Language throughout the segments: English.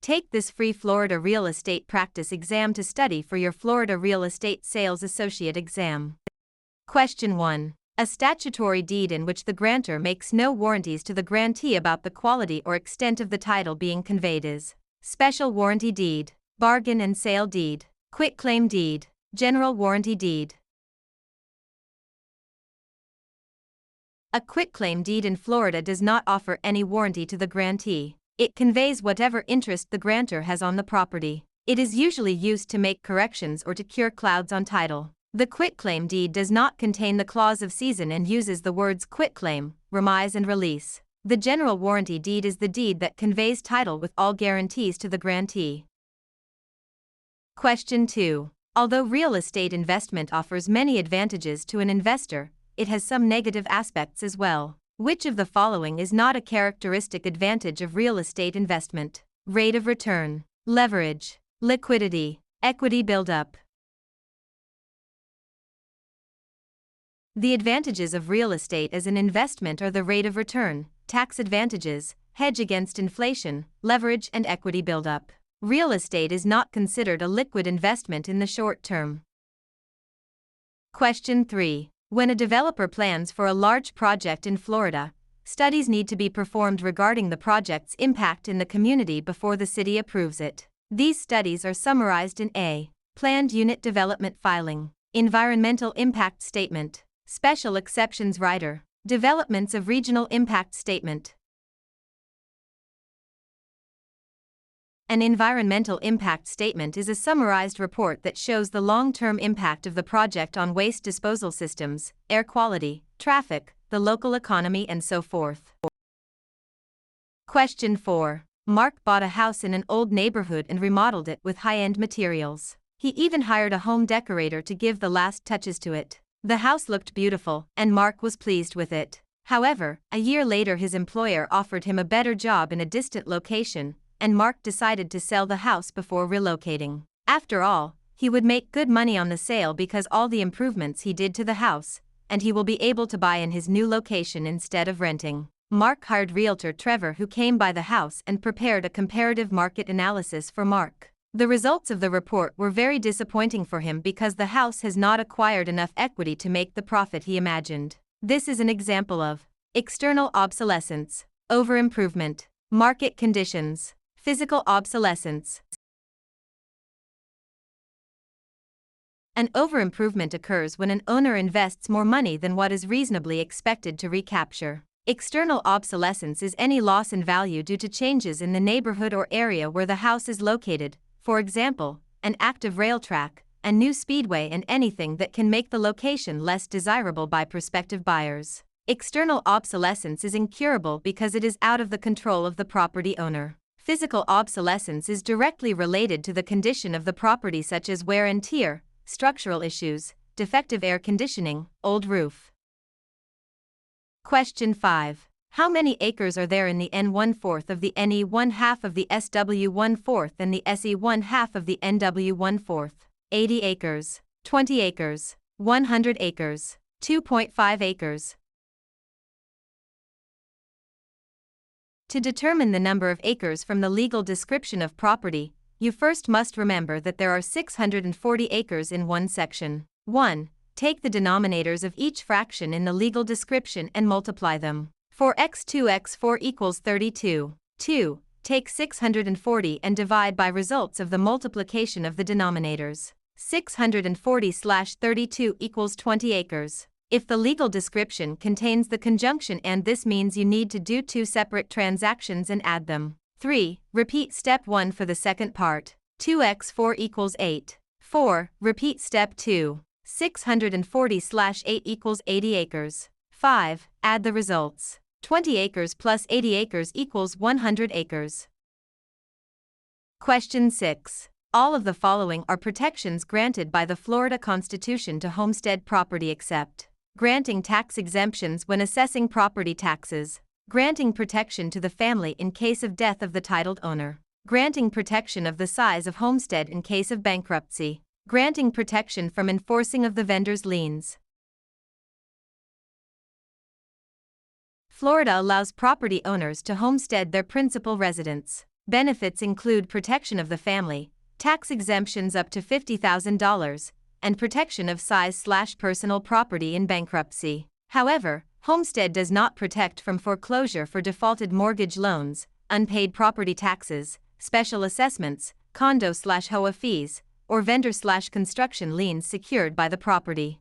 Take this free Florida Real Estate Practice exam to study for your Florida Real Estate Sales Associate exam. Question 1. A statutory deed in which the grantor makes no warranties to the grantee about the quality or extent of the title being conveyed is special warranty deed, bargain and sale deed, quitclaim deed, general warranty deed. A quitclaim deed in Florida does not offer any warranty to the grantee. It conveys whatever interest the grantor has on the property. It is usually used to make corrections or to cure clouds on title. The quitclaim deed does not contain the clause of season and uses the words quitclaim, remise and release. The general warranty deed is the deed that conveys title with all guarantees to the grantee. Question 2. Although real estate investment offers many advantages to an investor, it has some negative aspects as well. Which of the following is not a characteristic advantage of real estate investment? Rate of return, leverage, liquidity, equity buildup. The advantages of real estate as an investment are the rate of return, tax advantages, hedge against inflation, leverage and equity buildup. Real estate is not considered a liquid investment in the short term. Question 3. When a developer plans for a large project in Florida, studies need to be performed regarding the project's impact in the community before the city approves it. These studies are summarized in A. Planned Unit Development Filing, Environmental Impact Statement, Special Exceptions Rider, Developments of Regional Impact Statement. An environmental impact statement is a summarized report that shows the long-term impact of the project on waste disposal systems, air quality, traffic, the local economy and so forth. Question 4. Mark bought a house in an old neighborhood and remodeled it with high-end materials. He even hired a home decorator to give the last touches to it. The house looked beautiful, and Mark was pleased with it. However, a year later his employer offered him a better job in a distant location, and Mark decided to sell the house before relocating. After all, he would make good money on the sale because all the improvements he did to the house, and he will be able to buy in his new location instead of renting. Mark hired realtor Trevor, who came by the house and prepared a comparative market analysis for Mark. The results of the report were very disappointing for him because the house has not acquired enough equity to make the profit he imagined. This is an example of external obsolescence, overimprovement, market conditions, physical obsolescence. An overimprovement occurs when an owner invests more money than what is reasonably expected to recapture. External obsolescence is any loss in value due to changes in the neighborhood or area where the house is located, for example, an active rail track, a new speedway and anything that can make the location less desirable by prospective buyers. External obsolescence is incurable because it is out of the control of the property owner. Physical obsolescence is directly related to the condition of the property, such as wear and tear, structural issues, defective air conditioning, old roof. Question 5. How many acres are there in the N1/4 of the NE 1/2 of the SW 1/4 and the SE 1/2 of the NW 1/4? 80 acres, 20 acres, 100 acres, 2.5 acres. To determine the number of acres from the legal description of property, you first must remember that there are 640 acres in one section. 1. Take the denominators of each fraction in the legal description and multiply them. For x2 x4 equals 32. 2. Take 640 and divide by results of the multiplication of the denominators. 640/32 equals 20 acres. If the legal description contains the conjunction and, this means you need to do two separate transactions and add them. 3. Repeat step 1 for the second part. 2x4 equals 8. 4. Repeat step 2. 640/8 equals 80 acres. 5. Add the results. 20 acres plus 80 acres equals 100 acres. Question 6. All of the following are protections granted by the Florida Constitution to homestead property except granting tax exemptions when assessing property taxes, granting protection to the family in case of death of the titled owner, granting protection of the size of homestead in case of bankruptcy, granting protection from enforcing of the vendor's liens. Florida allows property owners to homestead their principal residence. Benefits include protection of the family, tax exemptions up to $50,000, and protection of size/personal property in bankruptcy. However, homestead does not protect from foreclosure for defaulted mortgage loans, unpaid property taxes, special assessments, condo/HOA fees, or vendor/construction liens secured by the property.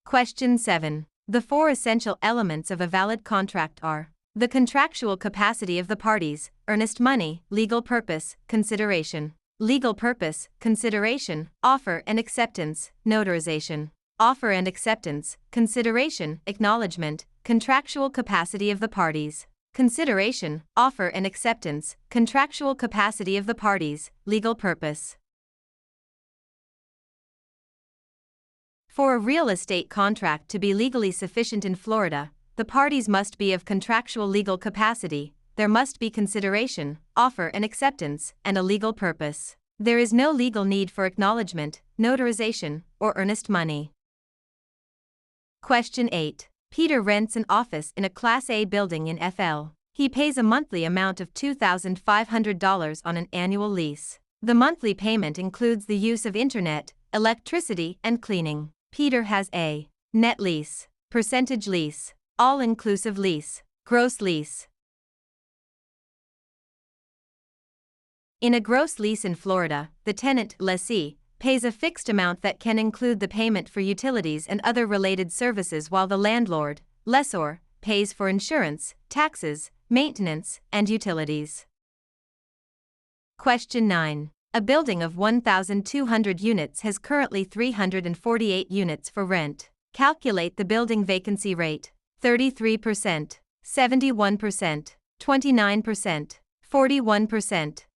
Question 7. The 4 essential elements of a valid contract are the contractual capacity of the parties, earnest money, legal purpose, consideration. Legal purpose, consideration, offer and acceptance, notarization. Offer and acceptance, consideration, acknowledgement, contractual capacity of the parties. Consideration, offer and acceptance, contractual capacity of the parties, legal purpose. For a real estate contract to be legally sufficient in Florida, the parties must be of contractual legal capacity, there must be consideration, offer and acceptance, and a legal purpose. There is no legal need for acknowledgement, notarization, or earnest money. Question 8. Peter rents an office in a Class A building in FL. He pays a monthly amount of $2,500 on an annual lease. The monthly payment includes the use of internet, electricity, and cleaning. Peter has a net lease, percentage lease, all-inclusive lease, gross lease. In a gross lease in Florida, the tenant, lessee, pays a fixed amount that can include the payment for utilities and other related services, while the landlord, lessor, pays for insurance, taxes, maintenance, and utilities. Question 9. A building of 1,200 units has currently 348 units for rent. Calculate the building vacancy rate: 33%, 71%, 29%, 41%.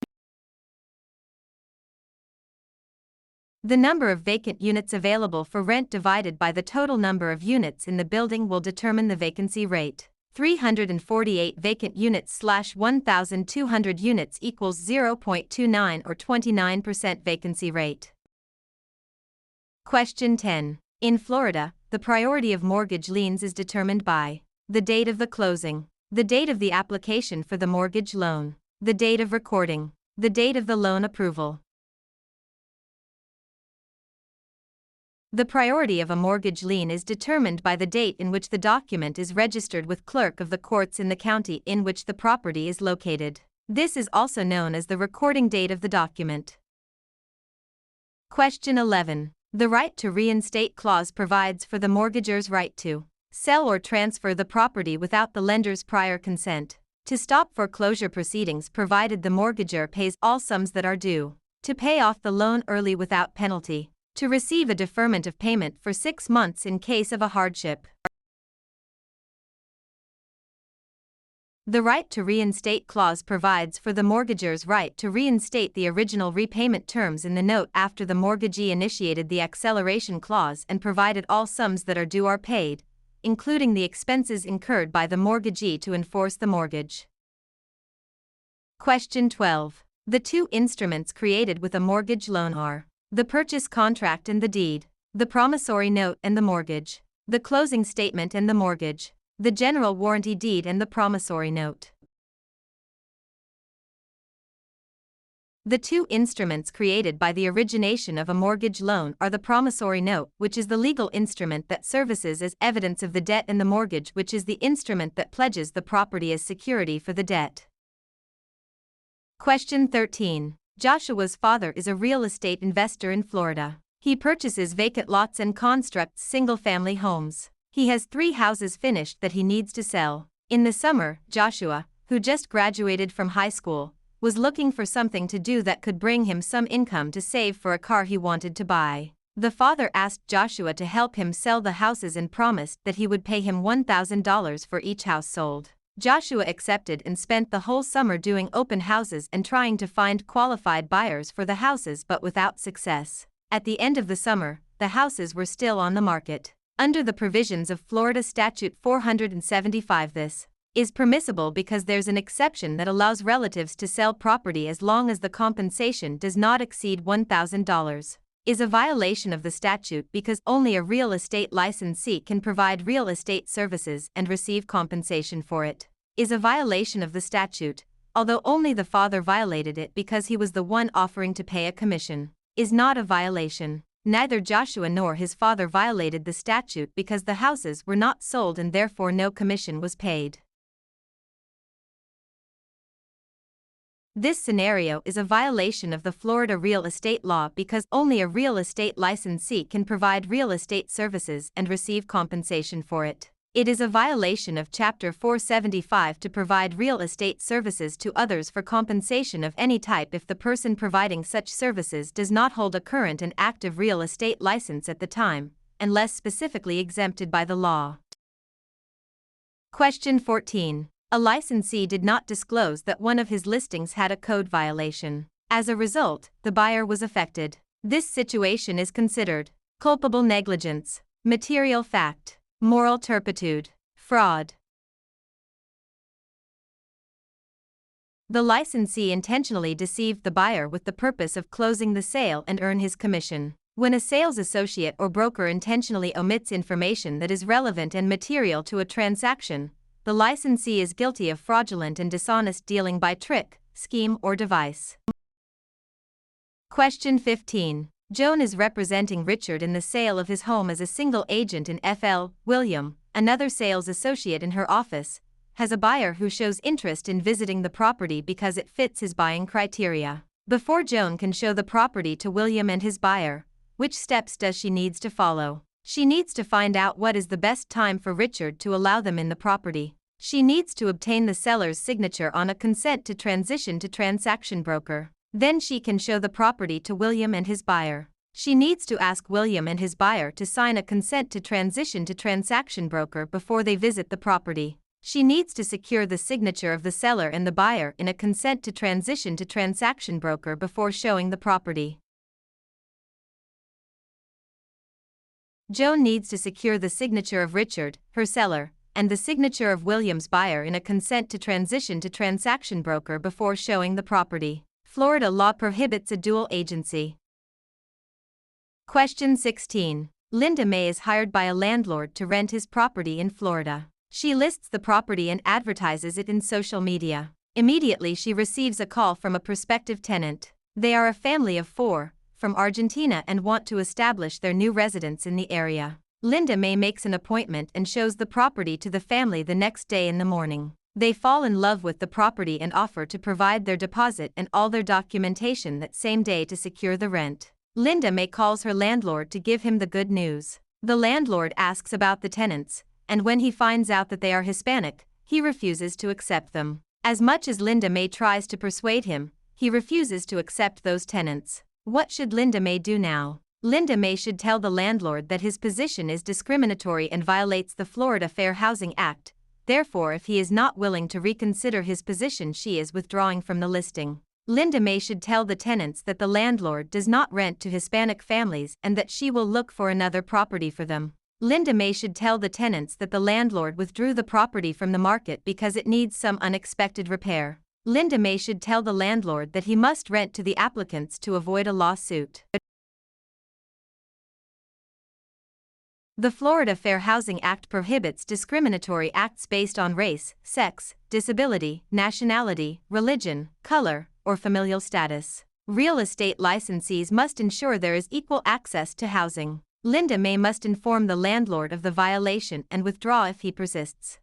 The number of vacant units available for rent divided by the total number of units in the building will determine the vacancy rate. 348 vacant units/1,200 units equals 0.29 or 29% vacancy rate. Question 10. In Florida, the priority of mortgage liens is determined by the date of the closing, the date of the application for the mortgage loan, the date of recording, the date of the loan approval. The priority of a mortgage lien is determined by the date in which the document is registered with clerk of the courts in the county in which the property is located. This is also known as the recording date of the document. Question 11. The right to reinstate clause provides for the mortgagor's right to sell or transfer the property without the lender's prior consent, to stop foreclosure proceedings provided the mortgagor pays all sums that are due, to pay off the loan early without penalty, to receive a deferment of payment for 6 months in case of a hardship. The right to reinstate clause provides for the mortgagor's right to reinstate the original repayment terms in the note after the mortgagee initiated the acceleration clause and provided all sums that are due are paid, including the expenses incurred by the mortgagee to enforce the mortgage. Question 12. The 2 instruments created with a mortgage loan are the purchase contract and the deed, the promissory note and the mortgage, the closing statement and the mortgage, the general warranty deed and the promissory note. The 2 instruments created by the origination of a mortgage loan are the promissory note, which is the legal instrument that services as evidence of the debt, and the mortgage, which is the instrument that pledges the property as security for the debt. Question 13. Joshua's father is a real estate investor in Florida. He purchases vacant lots and constructs single-family homes. He has 3 houses finished that he needs to sell. In the summer, Joshua, who just graduated from high school, was looking for something to do that could bring him some income to save for a car he wanted to buy. The father asked Joshua to help him sell the houses and promised that he would pay him $1,000 for each house sold. Joshua accepted and spent the whole summer doing open houses and trying to find qualified buyers for the houses, but without success. At the end of the summer, the houses were still on the market. Under the provisions of Florida Statute 475, this is permissible because there's an exception that allows relatives to sell property as long as the compensation does not exceed $1,000. Is a violation of the statute because only a real estate licensee can provide real estate services and receive compensation for it. Is a violation of the statute although only the father violated it because he was the one offering to pay a commission, is not a violation. Neither Joshua nor his father violated the statute because the houses were not sold and therefore no commission was paid. This scenario is a violation of the Florida real estate law because only a real estate licensee can provide real estate services and receive compensation for it. It is a violation of Chapter 475 to provide real estate services to others for compensation of any type if the person providing such services does not hold a current and active real estate license at the time, unless specifically exempted by the law. Question 14. A licensee did not disclose that one of his listings had a code violation. As a result, the buyer was affected. This situation is considered culpable negligence, material fact, moral turpitude, fraud. The licensee intentionally deceived the buyer with the purpose of closing the sale and earn his commission. When a sales associate or broker intentionally omits information that is relevant and material to a transaction, the licensee is guilty of fraudulent and dishonest dealing by trick, scheme, or device. Question 15. Joan is representing Richard in the sale of his home as a single agent in FL. William, another sales associate in her office, has a buyer who shows interest in visiting the property because it fits his buying criteria. Before Joan can show the property to William and his buyer, which steps does she needs to follow? She needs to find out what is the best time for Richard to allow them in the property. She needs to obtain the seller's signature on a consent to transition to transaction broker. Then she can show the property to William and his buyer. She needs to ask William and his buyer to sign a consent to transition to transaction broker before they visit the property. She needs to secure the signature of the seller and the buyer in a consent to transition to transaction broker before showing the property. Joan needs to secure the signature of Richard, her seller, and the signature of William's buyer in a consent to transition to transaction broker before showing the property. Florida law prohibits a dual agency. Question 16. Linda May is hired by a landlord to rent his property in Florida. She lists the property and advertises it in social media. Immediately she receives a call from a prospective tenant. They are a family of 4, from Argentina and want to establish their new residence in the area. Linda May makes an appointment and shows the property to the family the next day in the morning. They fall in love with the property and offer to provide their deposit and all their documentation that same day to secure the rent. Linda May calls her landlord to give him the good news. The landlord asks about the tenants, and when he finds out that they are Hispanic, he refuses to accept them. As much as Linda May tries to persuade him, he refuses to accept those tenants. What should Linda May do now? Linda May should tell the landlord that his position is discriminatory and violates the Florida Fair Housing Act. Therefore, if he is not willing to reconsider his position, she is withdrawing from the listing. Linda May should tell the tenants that the landlord does not rent to Hispanic families and that she will look for another property for them. Linda May should tell the tenants that the landlord withdrew the property from the market because it needs some unexpected repair. Linda May should tell the landlord that he must rent to the applicants to avoid a lawsuit. The Florida Fair Housing Act prohibits discriminatory acts based on race, sex, disability, nationality, religion, color, or familial status. Real estate licensees must ensure there is equal access to housing. Linda May must inform the landlord of the violation and withdraw if he persists.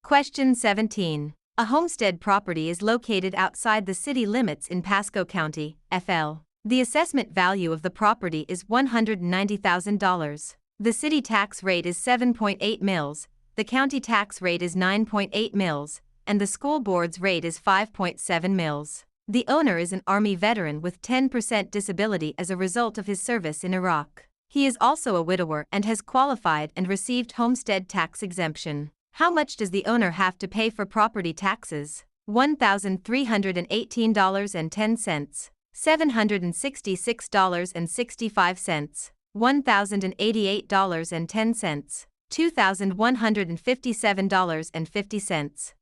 Question 17. A homestead property is located outside the city limits in Pasco County, FL. The assessment value of the property is $190,000. The city tax rate is 7.8 mils, the county tax rate is 9.8 mils, and the school board's rate is 5.7 mils. The owner is an Army veteran with 10% disability as a result of his service in Iraq. He is also a widower and has qualified and received homestead tax exemption. How much does the owner have to pay for property taxes? $1,318.10, $766.65, $1,088.10, $2,157.50.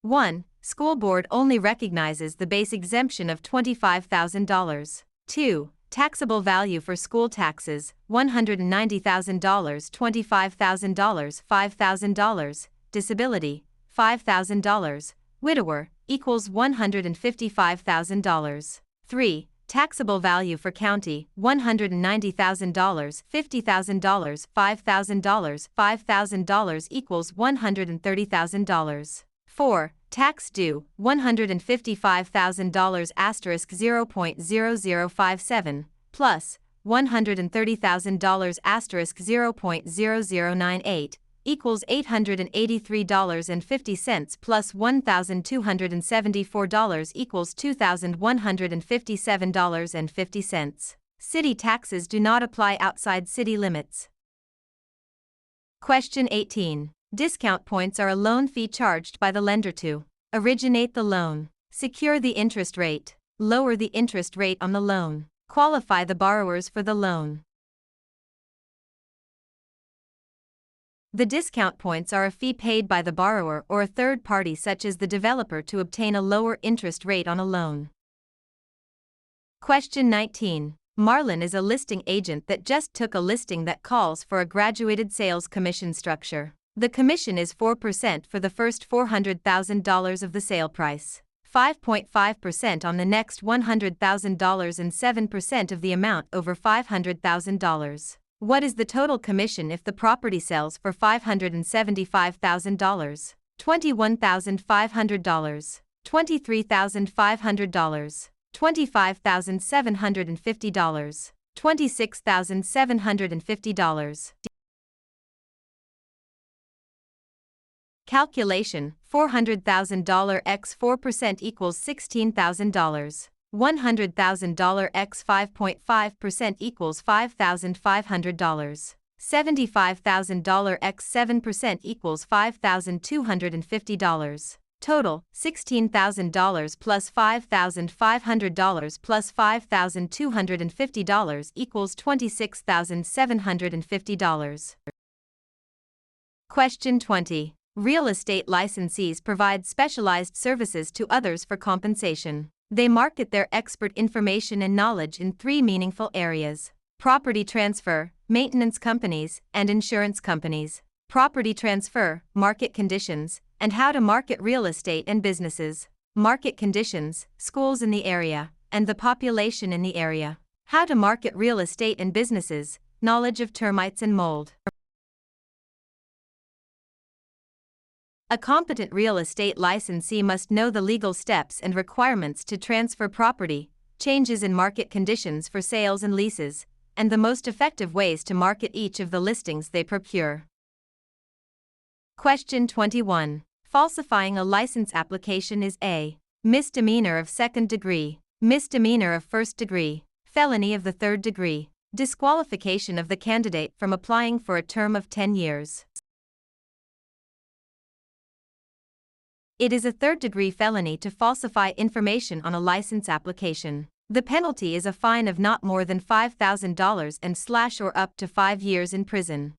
1. School board only recognizes the base exemption of $25,000. 2. Taxable value for school taxes, $190,000, $25,000, $5,000, disability, $5,000, widower, equals $155,000. 3. Taxable value for county, $190,000, $50,000, $5,000, $5,000 equals $130,000. 4. Tax due, $155,000 asterisk 0.0057, plus $130,000 asterisk 0.0098, equals $883.50 plus $1,274 equals $2,157.50. City taxes do not apply outside city limits. Question 18. Discount points are a loan fee charged by the lender to originate the loan, secure the interest rate, lower the interest rate on the loan, qualify the borrowers for the loan. The discount points are a fee paid by the borrower or a third party such as the developer to obtain a lower interest rate on a loan. Question 19. Marlon is a listing agent that just took a listing that calls for a graduated sales commission structure. The commission is 4% for the first $400,000 of the sale price, 5.5% on the next $100,000 and 7% of the amount over $500,000. What is the total commission if the property sells for $575,000, $21,500, $23,500, $25,750, $26,750? Calculation: $400,000 x 4% equals $16,000. $100,000 x 5.5% equals $5,500. $75,000 x 7% equals $5,250. Total: $16,000 plus $5,500 plus $5,250 equals $26,750. Question 20. Real estate licensees provide specialized services to others for compensation. They market their expert information and knowledge in three meaningful areas: property transfer, maintenance companies, and insurance companies. Property transfer, market conditions, and how to market real estate and businesses. Market conditions, schools in the area, and the population in the area. How to market real estate and businesses, knowledge of termites and mold. A competent real estate licensee must know the legal steps and requirements to transfer property, changes in market conditions for sales and leases, and the most effective ways to market each of the listings they procure. Question 21. Falsifying a license application is a misdemeanor of second degree, misdemeanor of first degree, felony of the third degree, disqualification of the candidate from applying for a term of 10 years. It is a third-degree felony to falsify information on a license application. The penalty is a fine of not more than $5,000 and or up to 5 years in prison.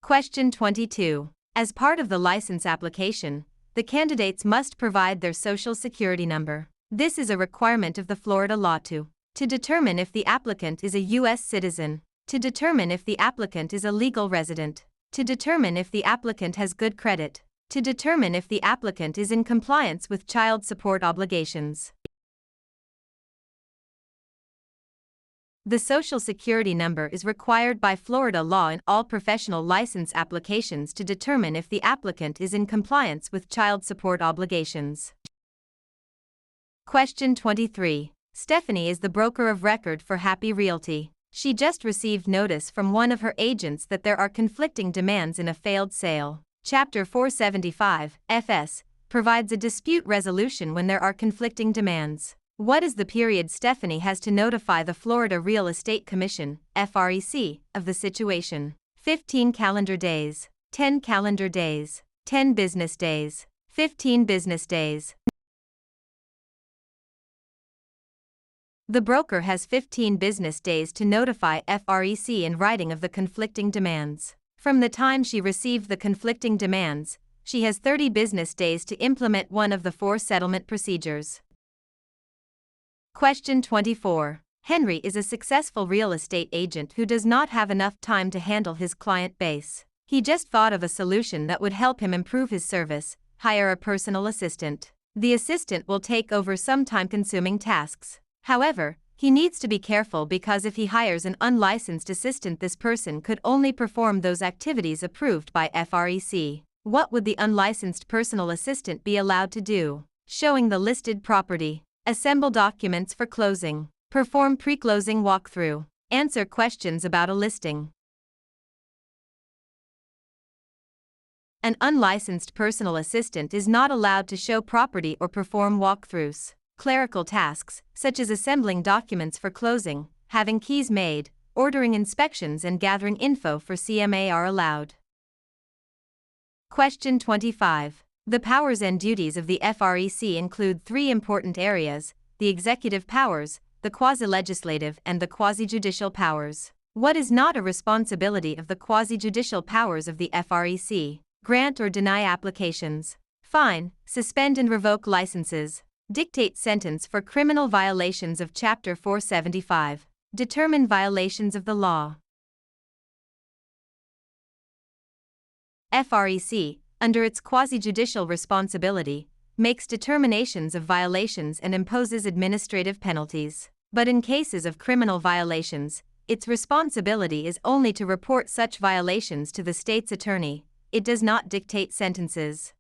Question 22. As part of the license application, the candidates must provide their Social Security number. This is a requirement of the Florida law to determine if the applicant is a U.S. citizen, to determine if the applicant is a legal resident, to determine if the applicant has good credit, to determine if the applicant is in compliance with child support obligations. The Social Security number is required by Florida law in all professional license applications to determine if the applicant is in compliance with child support obligations. Question 23. Stephanie is the broker of record for Happy Realty. She just received notice from one of her agents that there are conflicting demands in a failed sale. Chapter 475, FS, provides a dispute resolution when there are conflicting demands. What is the period Stephanie has to notify the Florida Real Estate Commission, FREC, of the situation? 15 calendar days, 10 calendar days, 10 business days, 15 business days. The broker has 15 business days to notify FREC in writing of the conflicting demands. From the time she received the conflicting demands, she has 30 business days to implement one of the 4 settlement procedures. Question 24. Henry is a successful real estate agent who does not have enough time to handle his client base. He just thought of a solution that would help him improve his service: hire a personal assistant. The assistant will take over some time-consuming tasks. However, he needs to be careful because if he hires an unlicensed assistant, this person could only perform those activities approved by FREC. What would the unlicensed personal assistant be allowed to do? Showing the listed property. Assemble documents for closing. Perform pre-closing walkthrough. Answer questions about a listing. An unlicensed personal assistant is not allowed to show property or perform walkthroughs. Clerical tasks, such as assembling documents for closing, having keys made, ordering inspections, and gathering info for CMA are allowed. Question 25. The powers and duties of the FREC include three important areas: the executive powers, the quasi-legislative, and the quasi-judicial powers. What is not a responsibility of the quasi-judicial powers of the FREC? Grant or deny applications. Fine, suspend and revoke licenses. Dictate sentence for criminal violations of Chapter 475. Determine violations of the law. FREC, under its quasi-judicial responsibility, makes determinations of violations and imposes administrative penalties. But in cases of criminal violations, its responsibility is only to report such violations to the state's attorney. It does not dictate sentences.